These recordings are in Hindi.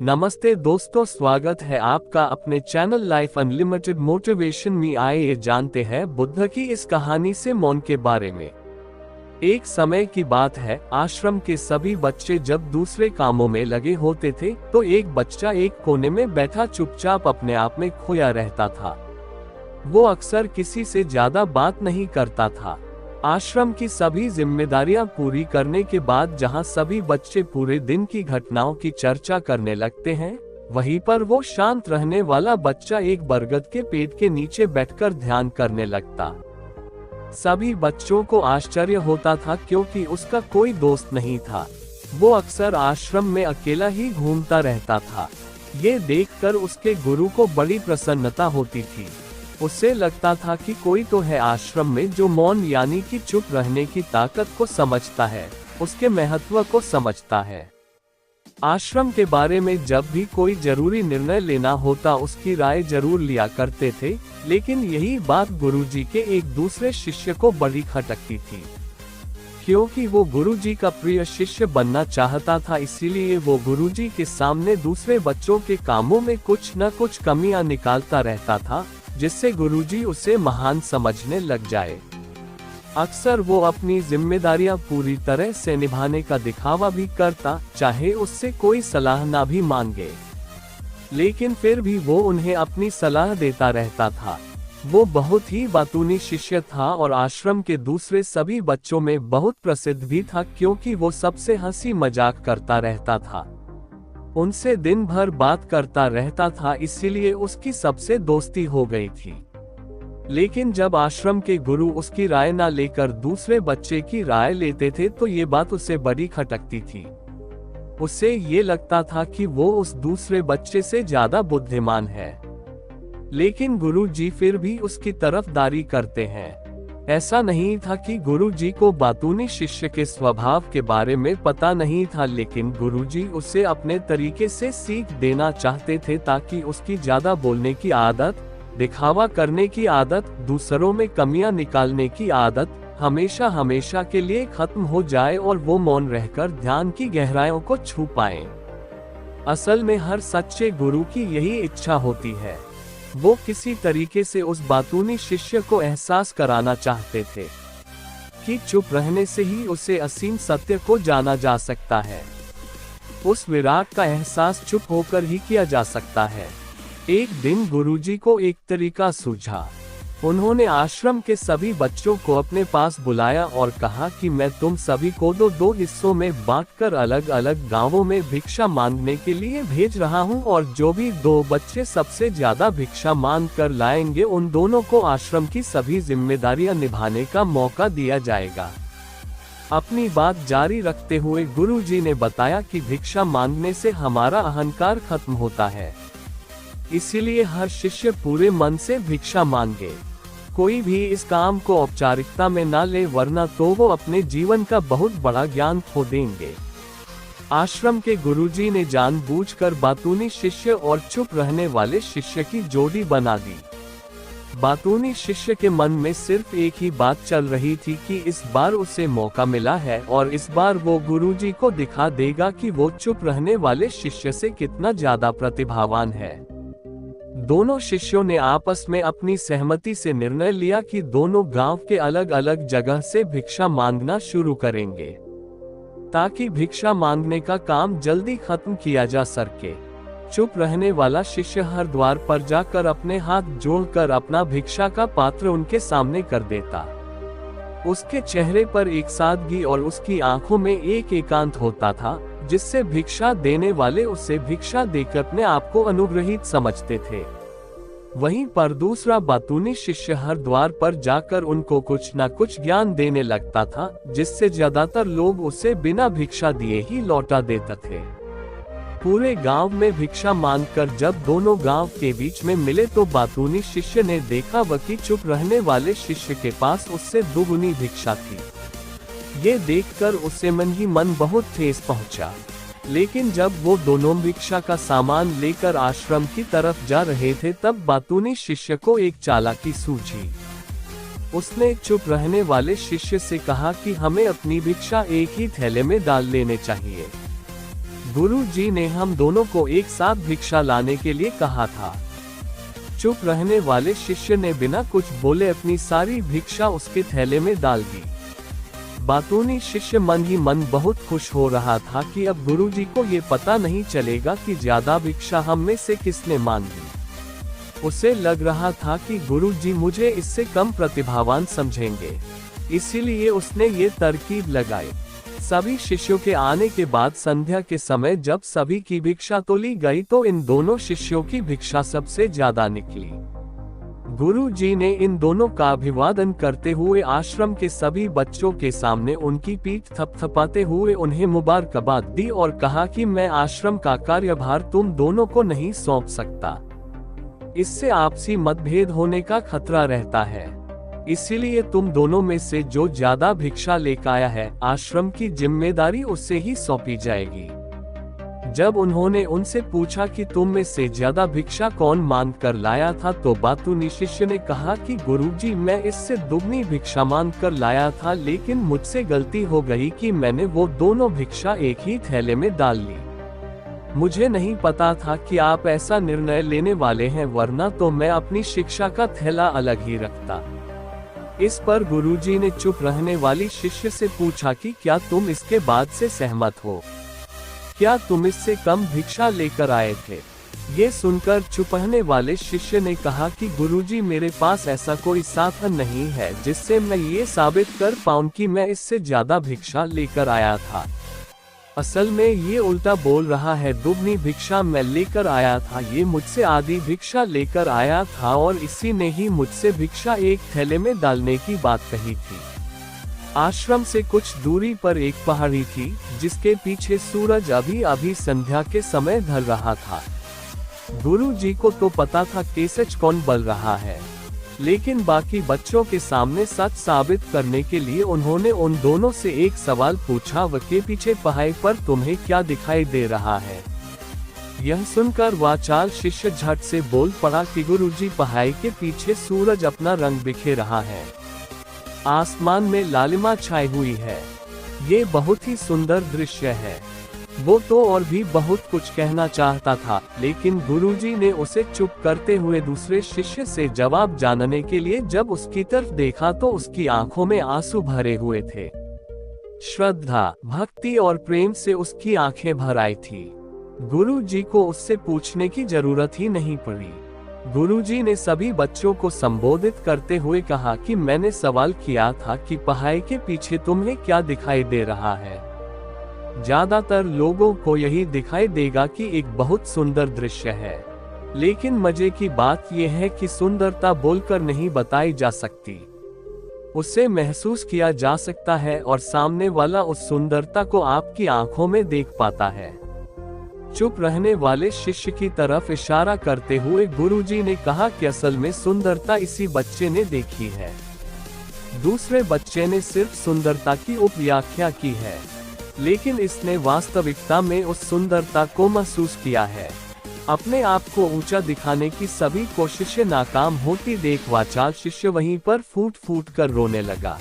नमस्ते दोस्तों, स्वागत है आपका अपने चैनल लाइफ अनलिमिटेड मोटिवेशन में। आइए जानते हैं बुद्ध की इस कहानी से मौन के बारे में। एक समय की बात है, आश्रम के सभी बच्चे जब दूसरे कामों में लगे होते थे तो एक बच्चा एक कोने में बैठा चुपचाप अपने आप में खोया रहता था। वो अक्सर किसी से ज्यादा बात नहीं करता था। आश्रम की सभी जिम्मेदारियां पूरी करने के बाद जहां सभी बच्चे पूरे दिन की घटनाओं की चर्चा करने लगते हैं, वहीं पर वो शांत रहने वाला बच्चा एक बरगद के पेड़ के नीचे बैठकर ध्यान करने लगता। सभी बच्चों को आश्चर्य होता था क्योंकि उसका कोई दोस्त नहीं था। वो अक्सर आश्रम में अकेला ही घूमता रहता था। ये देखकर उसके गुरु को बड़ी प्रसन्नता होती थी। उसे लगता था कि कोई तो है आश्रम में जो मौन यानी कि चुप रहने की ताकत को समझता है, उसके महत्व को समझता है। आश्रम के बारे में जब भी कोई जरूरी निर्णय लेना होता उसकी राय जरूर लिया करते थे, लेकिन यही बात गुरुजी के एक दूसरे शिष्य को बड़ी खटकती थी। क्योंकि वो गुरुजी का प्रिय शिष्य बनना चाहता था, इसीलिए वो गुरुजी के सामने दूसरे बच्चों के कामों में कुछ न कुछ कमियां निकालता रहता था, जिससे गुरुजी उसे महान समझने लग जाए। अक्सर वो अपनी जिम्मेदारियां पूरी तरह से निभाने का दिखावा भी करता, चाहे उससे कोई सलाह ना भी मांगे, लेकिन फिर भी वो उन्हें अपनी सलाह देता रहता था। वो बहुत ही बातूनी शिष्य था और आश्रम के दूसरे सभी बच्चों में बहुत प्रसिद्ध भी था, क्योंकि वो सबसे हंसी मजाक करता रहता था, उनसे दिन भर बात करता रहता था, इसीलिए उसकी सबसे दोस्ती हो गई थी। लेकिन जब आश्रम के गुरु उसकी राय ना लेकर दूसरे बच्चे की राय लेते थे तो ये बात उसे बड़ी खटकती थी। उसे ये लगता था कि वो उस दूसरे बच्चे से ज्यादा बुद्धिमान है, लेकिन गुरुजी फिर भी उसकी तरफदारी करते हैं। ऐसा नहीं था कि गुरुजी को बातूनी शिष्य के स्वभाव के बारे में पता नहीं था, लेकिन गुरुजी उसे अपने तरीके से सीख देना चाहते थे ताकि उसकी ज्यादा बोलने की आदत, दिखावा करने की आदत, दूसरों में कमियां निकालने की आदत हमेशा हमेशा के लिए खत्म हो जाए और वो मौन रहकर ध्यान की गहराइयों को छू पाए। असल में हर सच्चे गुरु की यही इच्छा होती है। वो किसी तरीके से उस बातूनी शिष्य को एहसास कराना चाहते थे कि चुप रहने से ही उसे असीम सत्य को जाना जा सकता है। उस विराट का एहसास चुप होकर ही किया जा सकता है। एक दिन गुरुजी को एक तरीका सूझा। उन्होंने आश्रम के सभी बच्चों को अपने पास बुलाया और कहा कि मैं तुम सभी को दो हिस्सों में बांटकर अलग अलग गांवों में भिक्षा मांगने के लिए भेज रहा हूं, और जो भी दो बच्चे सबसे ज्यादा भिक्षा मांग कर लाएंगे उन दोनों को आश्रम की सभी जिम्मेदारियां निभाने का मौका दिया जाएगा। अपनी बात जारी रखते हुए गुरुजी ने बताया कि भिक्षा मांगने से हमारा अहंकार खत्म होता है, इसीलिए हर शिष्य पूरे मन से भिक्षा मांगे। कोई भी इस काम को औपचारिकता में ना ले, वरना तो वो अपने जीवन का बहुत बड़ा ज्ञान खो देंगे। आश्रम के गुरुजी ने जानबूझकर बातूनी शिष्य और चुप रहने वाले शिष्य की जोड़ी बना दी। बातूनी शिष्य के मन में सिर्फ एक ही बात चल रही थी कि इस बार उसे मौका मिला है और इस बार वो गुरुजी को दिखा देगा कि वो चुप रहने वाले शिष्य से कितना ज्यादा प्रतिभावान है। दोनों शिष्यों ने आपस में अपनी सहमति से निर्णय लिया कि दोनों गांव के अलग अलग जगह से भिक्षा मांगना शुरू करेंगे, ताकि भिक्षा मांगने का काम जल्दी खत्म किया जा सके। चुप रहने वाला शिष्य हर द्वार पर जाकर अपने हाथ जोड़कर अपना भिक्षा का पात्र उनके सामने कर देता। उसके चेहरे पर एक सादगी और उसकी आंखों में एक एकांत होता था, जिससे भिक्षा देने वाले उसे भिक्षा देकर अपने आप को अनुग्रहित समझते थे। वहीं पर दूसरा बातूनी शिष्य हर द्वार पर जाकर उनको कुछ न कुछ ज्ञान देने लगता था, जिससे ज्यादातर लोग उसे बिना भिक्षा दिए ही लौटा देते थे। पूरे गांव में भिक्षा मांगकर जब दोनों गांव के बीच में मिले तो बातूनी शिष्य ने देखा कि चुप रहने वाले शिष्य के पास उससे दुगुनी भिक्षा थी। ये देखकर उसे मन ही मन बहुत ठेस पहुंचा। लेकिन जब वो दोनों भिक्षा का सामान लेकर आश्रम की तरफ जा रहे थे तब बातूनी शिष्य को एक चालाकी सूझी। उसने चुप रहने वाले शिष्य से कहा कि हमें अपनी भिक्षा एक ही थैले में डाल लेने चाहिए। गुरुजी ने हम दोनों को एक साथ भिक्षा लाने के लिए कहा था। चुप रहने वाले शिष्य ने बिना कुछ बोले अपनी सारी भिक्षा उसके थैले में डाल दी। बातूनी शिष्य मन ही मन बहुत खुश हो रहा था कि अब गुरुजी को ये पता नहीं चलेगा कि ज्यादा भिक्षा हम में से किसने मांग ली। उसे लग रहा था कि गुरुजी मुझे इससे कम प्रतिभावान समझेंगे, इसीलिए उसने ये तरकीब लगाई। सभी शिष्यों के आने के बाद संध्या के समय जब सभी की भिक्षा तोली गई तो इन दोनों शिष्यों की भिक्षा सबसे ज्यादा निकली। गुरुजी ने इन दोनों का अभिवादन करते हुए आश्रम के सभी बच्चों के सामने उनकी पीठ थपथपाते हुए उन्हें मुबारकबाद दी और कहा कि मैं आश्रम का कार्यभार तुम दोनों को नहीं सौंप सकता। इससे आपसी मतभेद होने का खतरा रहता है, इसीलिए तुम दोनों में से जो ज्यादा भिक्षा लेकर आया है, आश्रम की जिम्मेदारी उससे ही सौंपी जाएगी। जब उन्होंने उनसे पूछा कि तुम में से ज्यादा भिक्षा कौन मांग कर लाया था, तो बातूनी शिष्य ने कहा कि गुरुजी मैं इससे दुगनी भिक्षा मांग कर लाया था, लेकिन मुझसे गलती हो गई कि मैंने वो दोनों भिक्षा एक ही थैले में डाल ली। मुझे नहीं पता था कि आप ऐसा निर्णय लेने वाले हैं, वरना तो मैं अपनी शिक्षा का थैला अलग ही रखता। इस पर गुरुजी ने चुप रहने वाली शिष्य से पूछा कि क्या तुम इसके बाद से सहमत हो? क्या तुम इससे कम भिक्षा लेकर आए थे? ये सुनकर चुप रहने वाले शिष्य ने कहा कि गुरुजी मेरे पास ऐसा कोई साधन नहीं है जिससे मैं ये साबित कर पाऊं कि मैं इससे ज्यादा भिक्षा लेकर आया था। असल में ये उल्टा बोल रहा है, दुगनी भिक्षा मैं लेकर आया था, ये मुझसे आधी भिक्षा लेकर आया था और इसी ने ही मुझसे भिक्षा एक थैले में डालने की बात कही थी। आश्रम से कुछ दूरी पर एक पहाड़ी थी जिसके पीछे सूरज अभी अभी संध्या के समय ढल रहा था। गुरुजी को तो पता था कि सच कौन बोल रहा है, लेकिन बाकी बच्चों के सामने सच साबित करने के लिए उन्होंने उन दोनों से एक सवाल पूछा, व के पीछे पहाड़ी पर तुम्हें क्या दिखाई दे रहा है? यह सुनकर वाचाल शिष्य झट से बोल पड़ा कि गुरुजी पहाड़ी के पीछे सूरज अपना रंग बिखेर रहा है, आसमान में लालिमा छाई हुई है, ये बहुत ही सुंदर दृश्य है। वो तो और भी बहुत कुछ कहना चाहता था, लेकिन गुरुजी ने उसे चुप करते हुए दूसरे शिष्य से जवाब जानने के लिए जब उसकी तरफ देखा तो उसकी आंखों में आंसू भरे हुए थे। श्रद्धा, भक्ति और प्रेम से उसकी आंखें भर आई थी। गुरुजी को उससे पूछने की जरूरत ही नहीं पड़ी। गुरुजी ने सभी बच्चों को संबोधित करते हुए कहा कि मैंने सवाल किया था कि पहाड़ी के पीछे तुम्हें क्या दिखाई दे रहा है। ज्यादातर लोगों को यही दिखाई देगा कि एक बहुत सुंदर दृश्य है, लेकिन मजे की बात यह है कि सुंदरता बोलकर नहीं बताई जा सकती, उसे महसूस किया जा सकता है और सामने वाला उस सुंदरता को आपकी आंखों में देख पाता है। चुप रहने वाले शिष्य की तरफ इशारा करते हुए गुरुजी ने कहा कि असल में सुंदरता इसी बच्चे ने देखी है, दूसरे बच्चे ने सिर्फ सुंदरता की उपव्याख्या की है, लेकिन इसने वास्तविकता में उस सुंदरता को महसूस किया है। अपने आप को ऊंचा दिखाने की सभी कोशिशें नाकाम होती देख वाचाल शिष्य वहीं पर फूट फूट कर रोने लगा।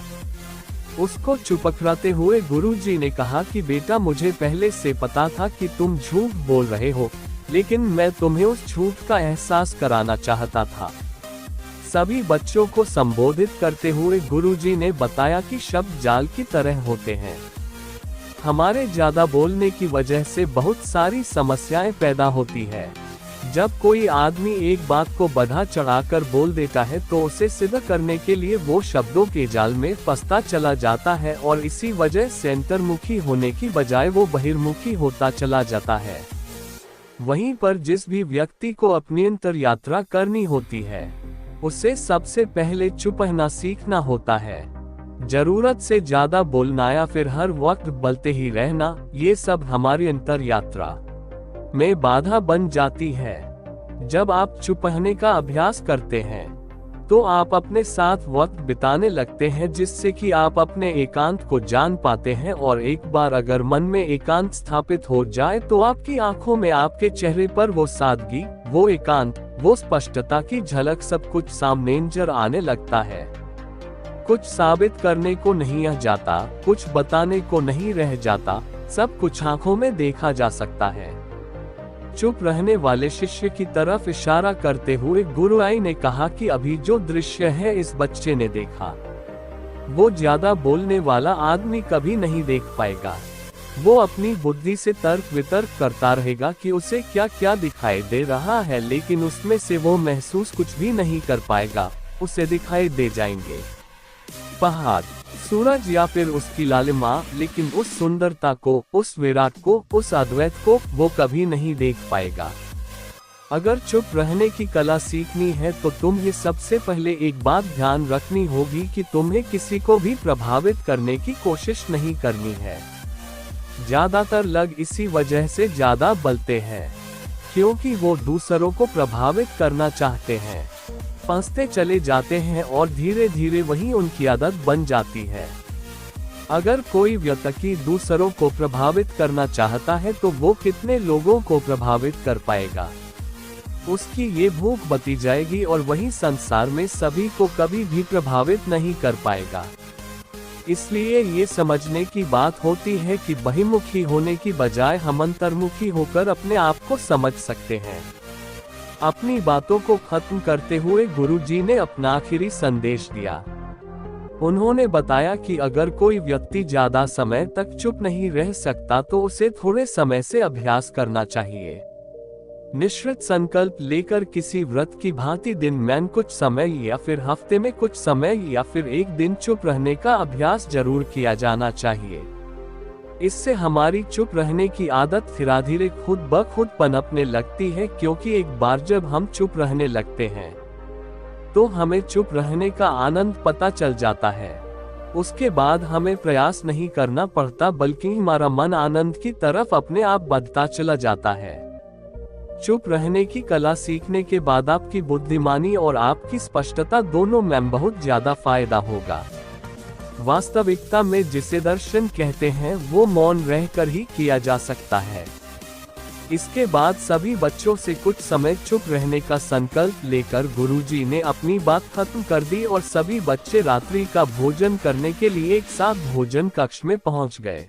उसको चुपकराते हुए गुरुजी ने कहा कि बेटा, मुझे पहले से पता था कि तुम झूठ बोल रहे हो, लेकिन मैं तुम्हें उस झूठ का एहसास कराना चाहता था। सभी बच्चों को संबोधित करते हुए गुरुजी ने बताया कि शब्द जाल की तरह होते हैं, हमारे ज्यादा बोलने की वजह से बहुत सारी समस्याएं पैदा होती है। जब कोई आदमी एक बात को बढ़ा चढ़ाकर बोल देता है तो उसे सिद्ध करने के लिए वो शब्दों के जाल में फंसता चला जाता है और इसी वजह से अंतर्मुखी होने की बजाय वो बहिर्मुखी होता चला जाता है। वहीं पर जिस भी व्यक्ति को अपनी अंतर यात्रा करनी होती है, उसे सबसे पहले चुप रहना सीखना होता है। जरूरत से ज्यादा बोलना या फिर हर वक्त बोलते ही रहना, ये सब हमारी अंतर यात्रा में बाधा बन जाती है। जब आप चुप रहने का अभ्यास करते हैं तो आप अपने साथ वक्त बिताने लगते हैं, जिससे कि आप अपने एकांत को जान पाते हैं, और एक बार अगर मन में एकांत स्थापित हो जाए तो आपकी आंखों में, आपके चेहरे पर वो सादगी, वो एकांत, वो स्पष्टता की झलक सब कुछ सामने नजर आने लगता है। कुछ साबित करने को नहीं रह जाता, कुछ बताने को नहीं रह जाता, सब कुछ आंखों में देखा जा सकता है। चुप रहने वाले शिष्य की तरफ इशारा करते हुए गुरुआई ने कहा कि अभी जो दृश्य है इस बच्चे ने देखा, वो ज्यादा बोलने वाला आदमी कभी नहीं देख पाएगा। वो अपनी बुद्धि से तर्क वितर्क करता रहेगा कि उसे क्या क्या दिखाई दे रहा है, लेकिन उसमें से वो महसूस कुछ भी नहीं कर पाएगा। उसे दिखाई दे जाएंगे पहाड़, सूरज या फिर उसकी लालिमा, लेकिन उस सुंदरता को, उस विराट को, उस अद्वैत को वो कभी नहीं देख पाएगा। अगर चुप रहने की कला सीखनी है तो तुम्हें सबसे पहले एक बात ध्यान रखनी होगी कि तुम्हें किसी को भी प्रभावित करने की कोशिश नहीं करनी है। ज्यादातर लोग इसी वजह से ज्यादा बलते हैं, क्योंकि वो दूसरों को प्रभावित करना चाहते हैं, फंसते चले जाते हैं और धीरे धीरे वही उनकी आदत बन जाती है। अगर कोई व्यक्ति दूसरों को प्रभावित करना चाहता है तो वो कितने लोगों को प्रभावित कर पाएगा। उसकी ये भूख बती जाएगी और वही संसार में सभी को कभी भी प्रभावित नहीं कर पाएगा। इसलिए ये समझने की बात होती है कि बहिर्मुखी होने की बजाय हम अंतर्मुखी होकर अपने आप को समझ सकते हैं। अपनी बातों को खत्म करते हुए गुरुजी ने अपना आखिरी संदेश दिया। उन्होंने बताया कि अगर कोई व्यक्ति ज्यादा समय तक चुप नहीं रह सकता तो उसे थोड़े समय से अभ्यास करना चाहिए। निश्चित संकल्प लेकर किसी व्रत की भांति दिन में कुछ समय या फिर हफ्ते में कुछ समय या फिर एक दिन चुप रहने का अभ्यास जरूर किया जाना चाहिए। इससे हमारी चुप रहने की आदत धीरे धीरे खुद ब खुद पनपने लगती है, क्योंकि एक बार जब हम चुप रहने लगते हैं तो हमें चुप रहने का आनंद पता चल जाता है। उसके बाद हमें प्रयास नहीं करना पड़ता, बल्कि हमारा मन आनंद की तरफ अपने आप बढ़ता चला जाता है। चुप रहने की कला सीखने के बाद आपकी बुद्धिमानी और आपकी स्पष्टता दोनों में बहुत ज्यादा फायदा होगा। वास्तविकता में जिसे दर्शन कहते हैं वो मौन रहकर ही किया जा सकता है। इसके बाद सभी बच्चों से कुछ समय चुप रहने का संकल्प लेकर गुरुजी ने अपनी बात खत्म कर दी और सभी बच्चे रात्रि का भोजन करने के लिए एक साथ भोजन कक्ष में पहुंच गए।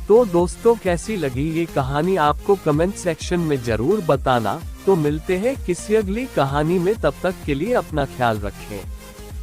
तो दोस्तों, कैसी लगी ये कहानी आपको कमेंट सेक्शन में जरूर बताना। तो मिलते हैं किसी अगली कहानी में, तब तक के लिए अपना ख्याल रखें।